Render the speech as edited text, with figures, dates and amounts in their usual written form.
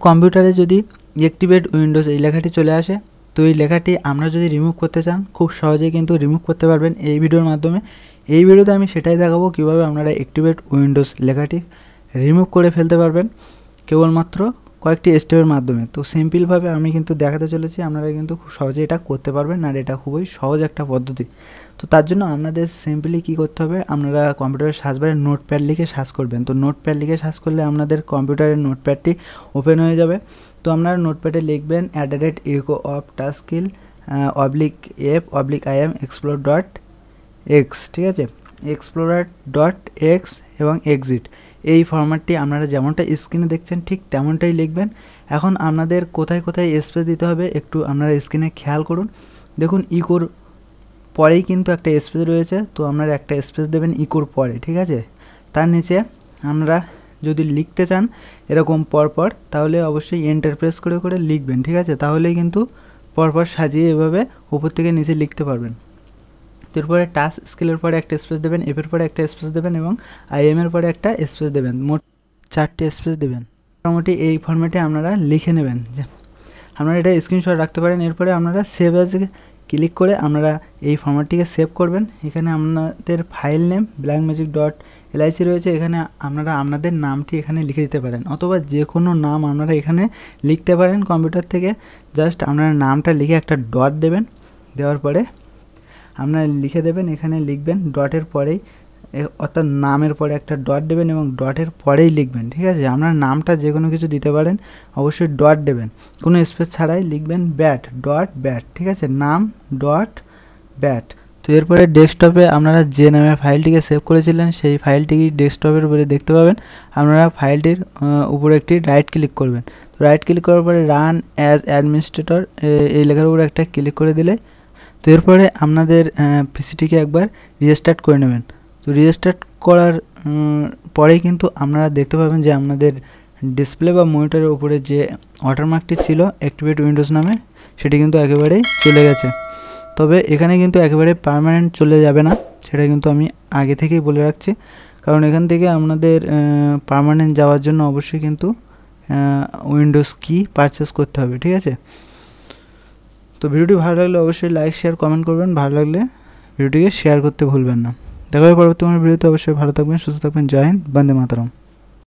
কম্পিউটারে যদি activate Windows এই লেখাটি চলে আসে, তো এই লেখাটি আমরা যদি রিমুভ করতে চান খুব সহজেই কিন্তু রিমুভ করতে পারবেন এই ভিডিওর মাধ্যমে। এই ভিডিওতে আমি সেটাই দেখাবো কীভাবে আপনারা অ্যাক্টিভেট উইন্ডোজ লেখাটি রিমুভ করে ফেলতে পারবেন কেবলমাত্র কয়েকটি স্টেপের মাধ্যমে। তো সিম্পলভাবে আমি কিন্তু দেখাতে চলেছি, আপনারা কিন্তু খুব সহজে এটা করতে পারবেন, আর এটা খুবই সহজ একটা পদ্ধতি। তো তার জন্য আপনাদের সিম্পলি কী করতে হবে, আপনারা কম্পিউটারের সার্চ বারে নোটপ্যাড লিখে সার্চ করবেন। তো নোটপ্যাড লিখে সার্চ করলে আপনাদের কম্পিউটারের নোটপ্যাডটি ওপেন হয়ে যাবে। তো আপনারা নোটপ্যাডে লিখবেন @echo_of_taskil /f/im explorer.x, ঠিক আছে, explorer.x এবং এক্সিট, এই ফরম্যাটটি আপনারা যেমনটা স্ক্রিনে দেখছেন ঠিক তেমনটাই লিখবেন। এখন আপনাদের কোথায় কোথায় স্পেস দিতে হবে একটু আপনারা স্ক্রিনে খেয়াল করুন। দেখুন ইকোর পরেই কিন্তু একটা স্পেস রয়েছে, তো আপনারা একটা স্পেস দেবেন ইকোর পরে, ঠিক আছে। তার নিচে আপনারা যদি লিখতে চান এরকম পরপর, তাহলে অবশ্যই এন্টার প্রেস করে করে লিখবেন, ঠিক আছে। তাহলেই কিন্তু পরপর সাজিয়ে এভাবে উপর থেকে নিচে লিখতে পারবেন। এরপরে টাচ স্কেলের পরে একটা স্পেস দেবেন, এফের পরে একটা স্পেস দেবেন এবং আইএমের পরে একটা স্পেস দেবেন, মোট 4টে স্পেস দেবেন। মোটামুটি এই ফরম্যাটে আপনারা লিখে নেবেন, যে আপনারা এটা স্ক্রিনশট রাখতে পারেন। এরপরে আপনারা সেভ অ্যাজ ক্লিক করে আপনারা এই ফরম্যাটটিকে সেভ করবেন। এখানে আপনাদের ফাইল নেম blackmagic.lic রয়েছে, এখানে আপনারা আপনাদের নামটি এখানে লিখে দিতে পারেন, অথবা যে কোনো নাম আপনারা এখানে লিখতে পারেন কম্পিউটার থেকে। জাস্ট আপনারা নামটা লিখে একটা ডট দেবেন, দেওয়ার পরে আপনারা লিখে দেবেন, এখানে লিখবেন ডটের পরেই, অর্থাৎ নামের পরে একটা ডট দেবেন এবং ডটের পরেই লিখবেন, ঠিক আছে। আপনার নামটা যে কোনো কিছু দিতে পারেন, অবশ্যই ডট দেবেন, কোনো স্পেস ছাড়াই লিখবেন bat.bat, ঠিক আছে, নাম .bat। তো এরপরে ডেস্কটপে আপনারা যে নামে ফাইলটিকে সেভ করেছিলেন সেই ফাইলটি ডেস্কটপের উপরে দেখতে পাবেন। আপনারা ফাইলটির উপরে একটি রাইট ক্লিক করবেন। তো রাইট ক্লিক করার পরে রান অ্যাজ অ্যাডমিনিস্ট্রেটর এই লেখার উপরে একটা ক্লিক করে দিলে, তো এরপরে আপনাদের পিসিটিকে একবার রিস্টার্ট করে নেবেন। তো রিস্টার্ট করার পরেই কিন্তু আপনারা দেখতে পাবেন যে আপনাদের ডিসপ্লে বা মনিটরের উপরে যে ওয়াটারমার্কটি ছিল অ্যাক্টিভেট উইন্ডোজ নামে, সেটি কিন্তু একেবারেই চলে গেছে। তবে এখানে কিন্তু একেবারে পার্মানেন্ট চলে যাবে না, সেটা কিন্তু আমি আগে থেকেই বলে রাখছি, কারণ এখান থেকে আপনাদের পার্মানেন্ট যাওয়ার জন্য অবশ্যই কিন্তু উইন্ডোজ কি পারচেস করতে হবে, ঠিক আছে। তো ভিডিওটি ভালো লাগলে অবশ্যই লাইক শেয়ার কমেন্ট করবেন, ভালো লাগলে ভিডিওটিকে শেয়ার করতে ভুলবেন না। দেখা হবে পরবর্তী কোনো ভিডিওতে। অবশ্যই ভালো থাকবেন, সুস্থ থাকবেন। জয় হিন্দ, বন্দে মাতরম।